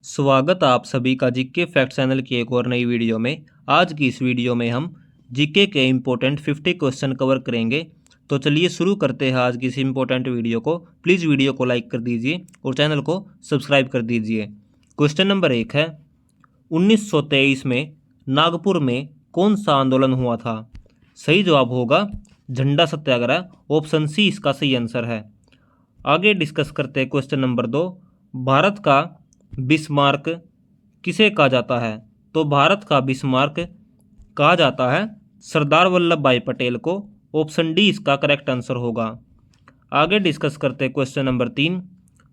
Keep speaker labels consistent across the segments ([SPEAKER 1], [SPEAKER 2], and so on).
[SPEAKER 1] स्वागत आप सभी का जीके फैक्ट चैनल की एक और नई वीडियो में। आज की इस वीडियो में हम जीके के इम्पोर्टेंट 50 क्वेश्चन कवर करेंगे। तो चलिए शुरू करते हैं आज की इस इम्पोर्टेंट वीडियो को। प्लीज़ वीडियो को लाइक कर दीजिए और चैनल को सब्सक्राइब कर दीजिए। क्वेश्चन नंबर 1 है, 1923 में नागपुर में कौन सा आंदोलन हुआ था? सही जवाब होगा झंडा सत्याग्रह। ऑप्शन सी इसका सही आंसर है। आगे डिस्कस करते हैं क्वेश्चन नंबर 2, भारत का बिस्मार्क किसे कहा जाता है? तो भारत का बिस्मार्क कहा जाता है सरदार वल्लभ भाई पटेल को। ऑप्शन डी इसका करेक्ट आंसर होगा। आगे डिस्कस करते हैं क्वेश्चन नंबर 3,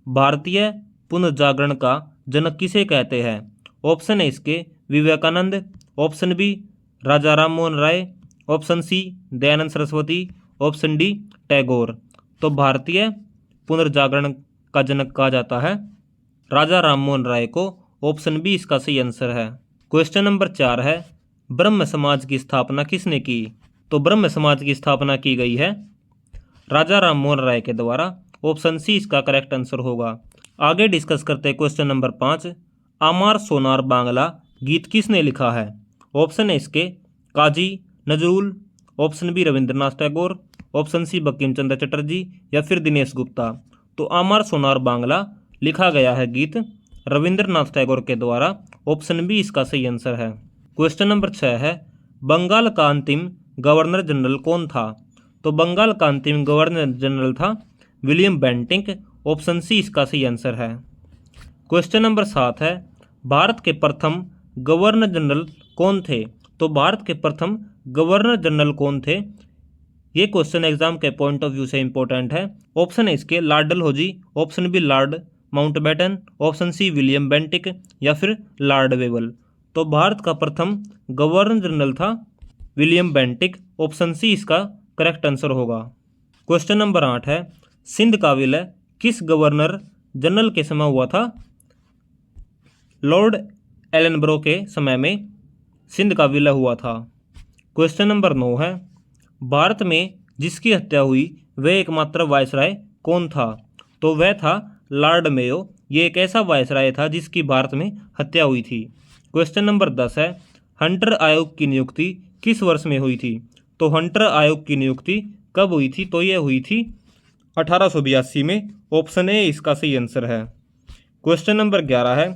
[SPEAKER 1] भारतीय पुनर्जागरण का जनक किसे कहते हैं? ऑप्शन है इसके Vivekananda, option B Raja Ram Mohan Roy, option C Dayanand Saraswati, option D Tagore. तो भारतीय पुनर्जागरण का जनक कहा जाता है राजा राम मोहन राय को। ऑप्शन बी इसका सही आंसर है। क्वेश्चन नंबर 4 है, ब्रह्म समाज की स्थापना किसने की? तो ब्रह्म समाज की स्थापना की गई है राजा राम मोहन राय के द्वारा। ऑप्शन सी इसका करेक्ट आंसर होगा। आगे डिस्कस करते हैं क्वेश्चन नंबर 5, आमार सोनार बांग्ला गीत किसने लिखा है? ऑप्शन है इसके Kazi Nazrul, option B Rabindranath Tagore, option C Bankim Chandra Chatterjee या फिर दिनेश गुप्ता। तो आमार सोनार बांग्ला लिखा गया है गीत रविंद्रनाथ टैगोर के द्वारा। ऑप्शन बी इसका सही आंसर है। क्वेश्चन नंबर 6 है, बंगाल का अंतिम गवर्नर जनरल कौन था? तो बंगाल का अंतिम गवर्नर जनरल था विलियम बेंटिंक। ऑप्शन सी इसका सही आंसर है। क्वेश्चन नंबर 7 है, भारत के प्रथम गवर्नर जनरल कौन थे? तो भारत के प्रथम गवर्नर जनरल कौन थे? ये क्वेश्चन एग्जाम के पॉइंट ऑफ व्यू से इंपॉर्टेंट है। ऑप्शन है इसके Lord Dalhousie, option B Lord Mountbatten, option C William Bentinck या फिर लॉर्ड वेवल। तो भारत का प्रथम गवर्नर जनरल था विलियम बेंटिक। ऑप्शन सी इसका करेक्ट आंसर होगा। क्वेश्चन नंबर 8 है, सिंध का विलय किस गवर्नर जनरल के समय हुआ था? लॉर्ड एलनब्रो के समय में सिंध का विलय हुआ था। क्वेश्चन नंबर 9 है, भारत में जिसकी हत्या हुई वह एकमात्र वायसराय कौन था? तो वह था लॉर्ड मेयो। ये एक ऐसा वायसराय था जिसकी भारत में हत्या हुई थी। क्वेश्चन नंबर 10 है, हंटर आयोग की नियुक्ति किस वर्ष में हुई थी? तो हंटर आयोग की नियुक्ति कब हुई थी? तो यह हुई थी 1882 में। ऑप्शन ए इसका सही आंसर है। क्वेश्चन नंबर 11 है,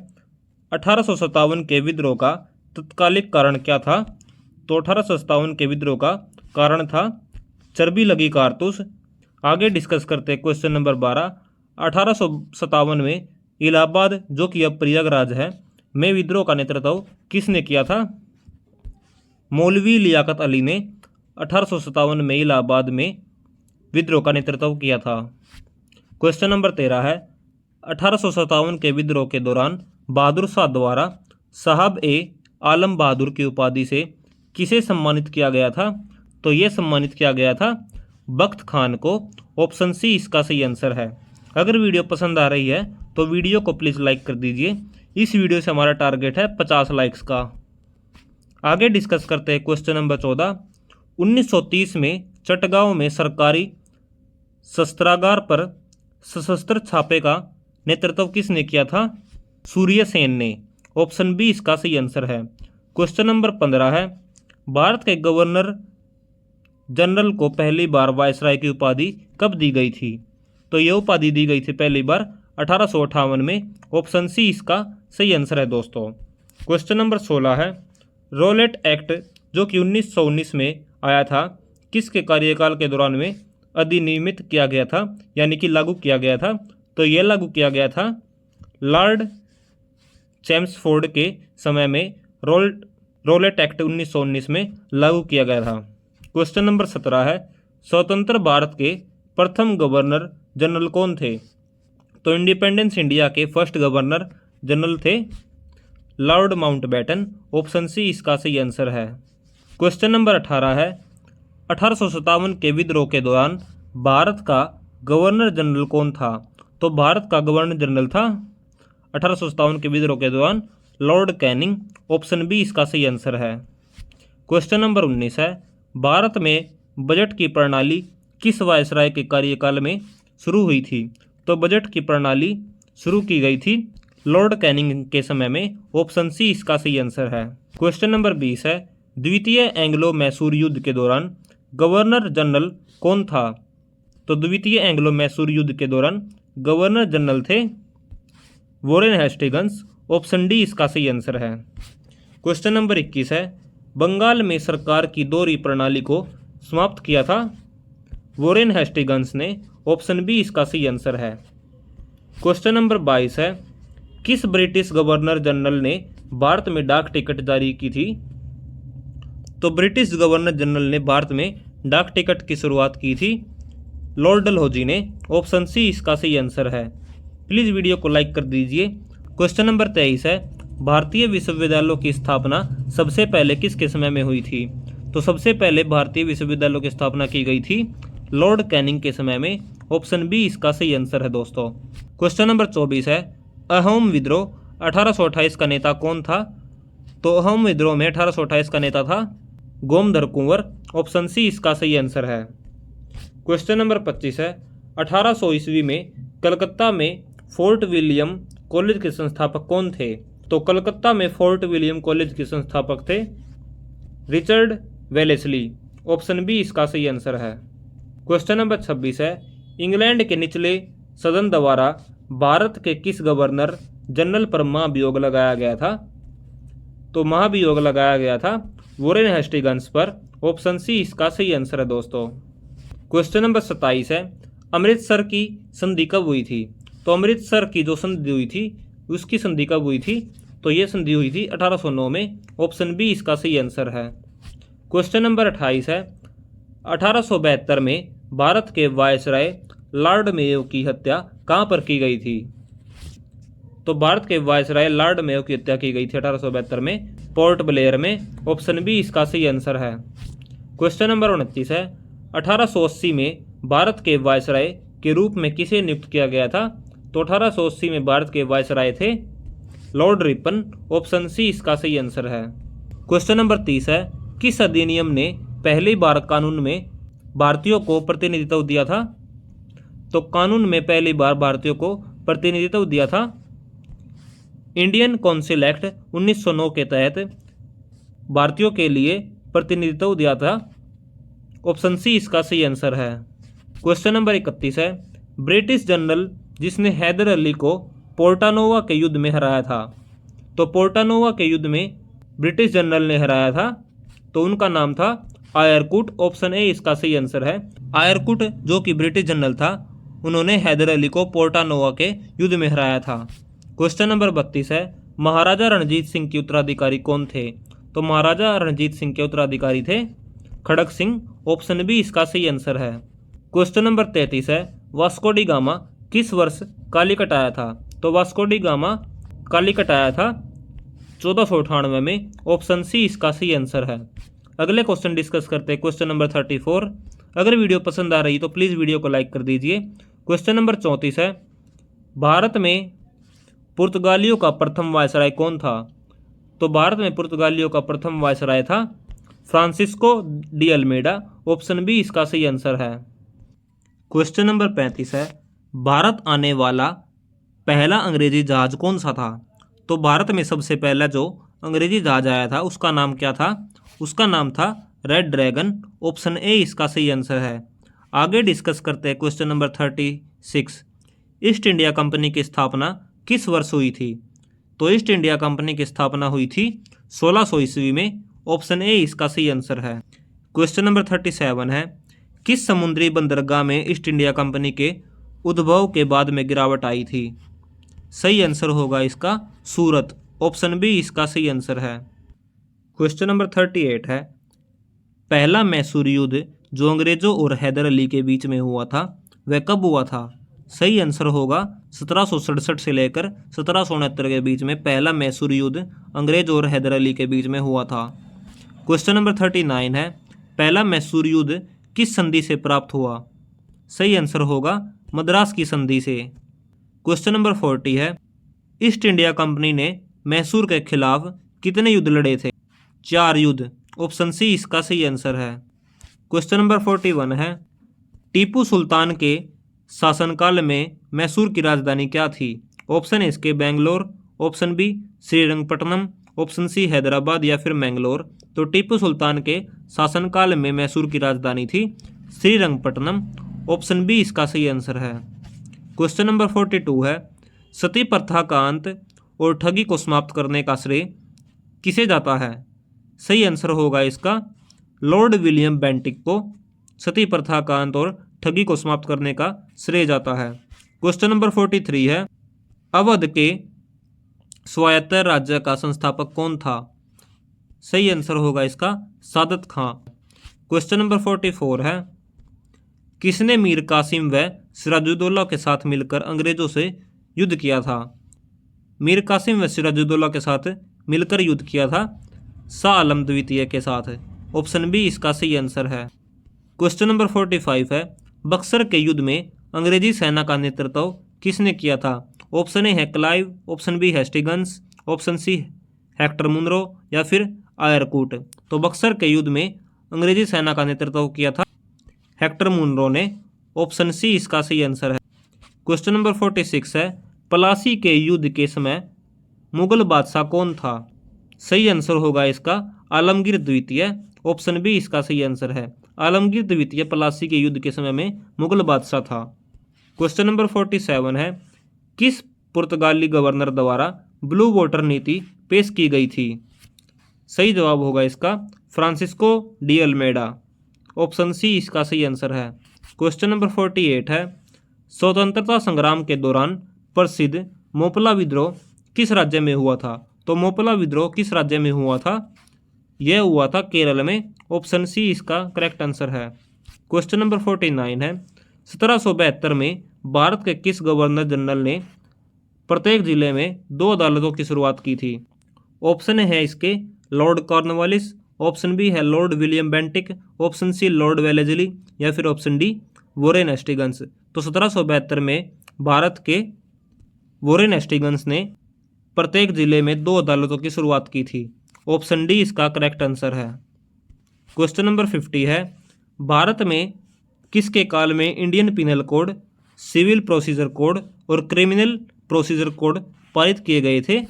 [SPEAKER 1] 1857 के विद्रोह का तत्कालिक कारण क्या था? तो 1857 के विद्रोह का कारण था चर्बी लगी कारतूस। आगे डिस्कस करते हैं क्वेश्चन नंबर 12, 1857 में इलाहाबाद जो कि अब प्रयागराज है में विद्रोह का नेतृत्व किसने किया था? मौलवी लियाकत अली ने 1857 में इलाहाबाद में विद्रोह का नेतृत्व किया था। क्वेश्चन नंबर 13 है, 1857 के विद्रोह के दौरान बहादुर शाह द्वारा साहब ए आलम बहादुर की उपाधि से किसे सम्मानित किया गया था? तो ये सम्मानित किया गया था बख्त खान को। ऑप्शन सी इसका सही आंसर है। अगर वीडियो पसंद आ रही है तो वीडियो को प्लीज़ लाइक कर दीजिए। इस वीडियो से हमारा टारगेट है 50 लाइक्स का। आगे डिस्कस करते हैं क्वेश्चन नंबर 14, 1930 में चटगांव में सरकारी शस्त्रागार पर सशस्त्र छापे का नेतृत्व किसने किया था? सूर्य सेन ने। ऑप्शन बी इसका सही आंसर है। क्वेश्चन नंबर 15 है, भारत के गवर्नर जनरल को पहली बार वायसराय की उपाधि कब दी गई थी? तो यह उपाधि दी गई थी पहली बार 1858 में। ऑप्शन सी इसका सही आंसर है दोस्तों। क्वेश्चन नंबर 16 है, रोलेट एक्ट जो कि 1919 में आया था किसके कार्यकाल के दौरान में अधिनियमित किया गया था, यानी कि लागू किया गया था? तो यह लागू किया गया था लॉर्ड चैम्सफोर्ड के समय में। रोलेट एक्ट 1919 में लागू किया गया था। क्वेश्चन नंबर 17 है, स्वतंत्र भारत के प्रथम गवर्नर जनरल कौन थे? तो इंडिपेंडेंस इंडिया के फर्स्ट गवर्नर जनरल थे लॉर्ड माउंटबेटन। ऑप्शन सी इसका सही आंसर है। क्वेश्चन नंबर 18 है, 1857 के विद्रोह के दौरान भारत का गवर्नर जनरल कौन था? तो भारत का गवर्नर जनरल था 1857 के विद्रोह के दौरान लॉर्ड कैनिंग। ऑप्शन बी इसका सही आंसर है। क्वेश्चन नंबर 19 है, भारत में बजट की प्रणाली किस वायसराय के कार्यकाल में शुरू हुई थी? तो बजट की प्रणाली शुरू की गई थी लॉर्ड कैनिंग के समय में। ऑप्शन सी इसका सही आंसर है। क्वेश्चन नंबर 20 है, द्वितीय एंग्लो मैसूर युद्ध के दौरान गवर्नर जनरल कौन था? तो द्वितीय एंग्लो मैसूर युद्ध के दौरान गवर्नर जनरल थे वॉरेन हेस्टिंग्स। ऑप्शन डी इसका सही आंसर है। क्वेश्चन नंबर 21 है, बंगाल में सरकार की दोहरी प्रणाली को समाप्त किया था वॉरेन हेस्टिंग्स ने। ऑप्शन बी इसका सही आंसर है। क्वेश्चन नंबर 22 है, किस ब्रिटिश गवर्नर जनरल ने भारत में डाक टिकट जारी की थी? तो ब्रिटिश गवर्नर जनरल ने भारत में डाक टिकट की शुरुआत की थी लॉर्ड डलहौजी ने। ऑप्शन सी इसका सही आंसर है। प्लीज़ वीडियो को लाइक कर दीजिए। क्वेश्चन नंबर 23 है, भारतीय विश्वविद्यालयों की स्थापना सबसे पहले किसके समय में हुई थी? तो सबसे पहले भारतीय विश्वविद्यालयों की स्थापना की गई थी लॉर्ड कैनिंग के समय में। ऑप्शन बी इसका सही आंसर है दोस्तों। क्वेश्चन नंबर 24 है, अहोम विद्रोह 1828 का नेता कौन था? तो अहोम विद्रोह में 1828 का नेता था गोमधर कुंवर। ऑप्शन सी इसका सही आंसर है। क्वेश्चन नंबर 25 है, 1800 ईस्वी में कलकत्ता में फोर्ट विलियम कॉलेज के संस्थापक कौन थे? तो कलकत्ता में फोर्ट विलियम कॉलेज के संस्थापक थे रिचर्ड वेलेस्ली। ऑप्शन बी इसका सही आंसर है। क्वेश्चन नंबर 26 है, इंग्लैंड के निचले सदन द्वारा भारत के किस गवर्नर जनरल पर महाभियोग लगाया गया था? तो महाभियोग लगाया गया था वॉरेन हेस्टिंग्स पर। ऑप्शन सी इसका सही आंसर है दोस्तों। क्वेश्चन नंबर 27 है, अमृतसर की संधि कब हुई थी? तो अमृतसर की जो संधि हुई थी उसकी संधि कब हुई थी? तो ये संधि हुई थी 1809 में। ऑप्शन बी इसका सही आंसर है। क्वेश्चन नंबर 28 है, 1872 में भारत के वायसराय लॉर्ड मेयो की हत्या कहाँ पर की गई थी? तो भारत के वायसराय लॉर्ड मेयो की हत्या की गई थी 1872 में पोर्ट ब्लेयर में। ऑप्शन बी इसका सही आंसर है। क्वेश्चन नंबर 29 है, 1880 में भारत के वायसराय के रूप में किसे नियुक्त किया गया था? तो 1880 में भारत के वायसराय थे लॉर्ड रिपन। ऑप्शन सी इसका सही आंसर है। क्वेश्चन नंबर 30 है, किस अधिनियम ने पहली बार कानून में भारतीयों को प्रतिनिधित्व दिया था? तो कानून में पहली बार भारतीयों को प्रतिनिधित्व दिया था इंडियन काउंसिल एक्ट 1909 के तहत भारतीयों के लिए प्रतिनिधित्व दिया था। ऑप्शन सी इसका सही आंसर है। क्वेश्चन नंबर 31 है, ब्रिटिश जनरल जिसने हैदर अली को पोर्टानोवा के युद्ध में हराया था। तो पोर्टानोवा के युद्ध में ब्रिटिश जनरल ने हराया था तो उनका नाम था आयरकुट। ऑप्शन ए इसका सही आंसर है। आयरकुट जो कि ब्रिटिश जनरल था उन्होंने हैदर अली को पोर्टानोवा के युद्ध में हराया था। क्वेश्चन नंबर 32 है, महाराजा रणजीत सिंह के उत्तराधिकारी कौन थे? तो महाराजा रणजीत सिंह के उत्तराधिकारी थे खड़ग सिंह। ऑप्शन बी इसका सही आंसर है। क्वेश्चन नंबर 33 है, वास्को डी गामा किस वर्ष कालीकट आया था? तो वास्को डी गामा कालीकट आया था 1498 में। ऑप्शन सी इसका सही आंसर है। अगले क्वेश्चन डिस्कस करते हैं क्वेश्चन नंबर 34। अगर वीडियो पसंद आ रही तो प्लीज़ वीडियो को लाइक कर दीजिए। क्वेश्चन नंबर 34 है, भारत में पुर्तगालियों का प्रथम वायसराय कौन था? तो भारत में पुर्तगालियों का प्रथम वायसराय था Francisco de Almeida. Option B इसका सही आंसर है। क्वेश्चन नंबर 35 है, भारत आने वाला पहला अंग्रेजी जहाज कौन सा था? तो भारत में सबसे पहला जो अंग्रेजी जहाज आया था उसका नाम क्या था? उसका नाम था रेड ड्रैगन। ऑप्शन ए इसका सही आंसर है। आगे डिस्कस करते हैं question number 36। East India company की स्थापना किस वर्ष हुई थी? तो ईस्ट इंडिया कंपनी की स्थापना हुई थी 1600 ईस्वी में। ऑप्शन ए इसका सही आंसर है। क्वेश्चन नंबर 37 है, किस समुद्री बंदरगाह में ईस्ट इंडिया कंपनी के उद्भव के बाद में गिरावट आई थी? सही आंसर होगा इसका सूरत। ऑप्शन बी इसका सही आंसर है। क्वेश्चन नंबर 38 है, पहला मैसूर युद्ध जो अंग्रेजों और हैदर अली के बीच में हुआ था वह कब हुआ था? सही आंसर होगा 1767 से लेकर 1769 के बीच में पहला मैसूर युद्ध अंग्रेज और हैदर अली के बीच में हुआ था। क्वेश्चन नंबर 39 है, पहला मैसूर युद्ध किस संधि से प्राप्त हुआ? सही आंसर होगा मद्रास की संधि से। क्वेश्चन नंबर 40 है, ईस्ट इंडिया कंपनी ने मैसूर के खिलाफ कितने युद्ध लड़े थे? 4 युद्ध। ऑप्शन सी इसका सही आंसर है। क्वेश्चन नंबर 41 है, टीपू सुल्तान के शासनकाल में मैसूर की राजधानी क्या थी? ऑप्शन है इसके Bangalore, option B Srirangapatnam, option C Hyderabad या फिर मैंगलोर। तो टीपू सुल्तान के शासनकाल में मैसूर की राजधानी थी श्रीरंगपट्टनम। ऑप्शन बी इसका सही आंसर है। क्वेश्चन नंबर 42 है, सती प्रथा का अंत और ठगी को समाप्त करने का श्रेय किसे जाता है? सही आंसर होगा इसका लॉर्ड विलियम बेंटिक को सती प्रथा का अंत और ठगी को समाप्त करने का श्रेय जाता है। क्वेश्चन नंबर 43 है, अवध के स्वायत्त राज्य का संस्थापक कौन था? सही आंसर होगा इसका सादत खां। क्वेश्चन नंबर 44 है, किसने मीर कासिम व सिराजुद्दौला के साथ मिलकर अंग्रेजों से युद्ध किया था? मीर कासिम व सिराजुद्दौला के साथ मिलकर युद्ध किया था शाह आलम द्वितीय के साथ। ऑप्शन बी इसका सही आंसर है। क्वेश्चन नंबर 45 है, बक्सर के युद्ध में अंग्रेजी सेना का नेतृत्व किसने किया था? ऑप्शन ए है Clive, option B Hastings, option C Hector Munro या फिर आयरकूट। तो बक्सर के युद्ध में अंग्रेजी सेना का नेतृत्व किया था हेक्टर मुनरो ने। ऑप्शन सी इसका सही आंसर है। क्वेश्चन नंबर 46 है, प्लासी के युद्ध के समय मुगल बादशाह कौन था? सही आंसर होगा इसका आलमगीर द्वितीय। ऑप्शन बी इसका सही आंसर है। आलमगीर द्वितीय प्लासी के युद्ध के समय में मुगल बादशाह था। क्वेश्चन नंबर 47 है, किस पुर्तगाली गवर्नर द्वारा ब्लू वाटर नीति पेश की गई थी? सही जवाब होगा इसका Francisco de Almeida. Option C इसका सही आंसर है। क्वेश्चन नंबर 48 है, स्वतंत्रता संग्राम के दौरान प्रसिद्ध मोपला विद्रोह किस राज्य में हुआ था? तो मोपला विद्रोह किस राज्य में हुआ था? यह हुआ था केरल में। ऑप्शन सी इसका करेक्ट आंसर है। क्वेश्चन नंबर 49 है, 1772 में भारत के किस गवर्नर जनरल ने प्रत्येक जिले में 2 अदालतों की शुरुआत की थी? ऑप्शन है इसके लॉर्ड कॉर्नवालिस, ऑप्शन बी है lord William Bentinck, option C lord Wellesley या फिर ऑप्शन डी वोरेन हेस्टिंग्स। तो 1772 में भारत के वोरेन हेस्टिंग्स ने प्रत्येक जिले में 2 अदालतों की शुरुआत की थी। ऑप्शन डी इसका करेक्ट आंसर है। क्वेश्चन नंबर 50 है, भारत में किसके काल में Indian penal code, civil procedure code और क्रिमिनल प्रोसीजर कोड पारित किए गए थे?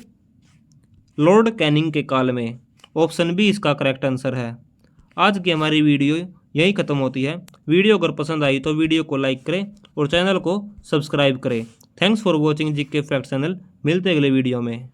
[SPEAKER 1] लॉर्ड कैनिंग के काल में। ऑप्शन बी इसका करेक्ट आंसर है। आज की हमारी वीडियो यही खत्म होती है। वीडियो अगर पसंद आई तो वीडियो को लाइक करें और चैनल को सब्सक्राइब करें। Thanks for watching GK fact channel. मिलते अगले वीडियो में।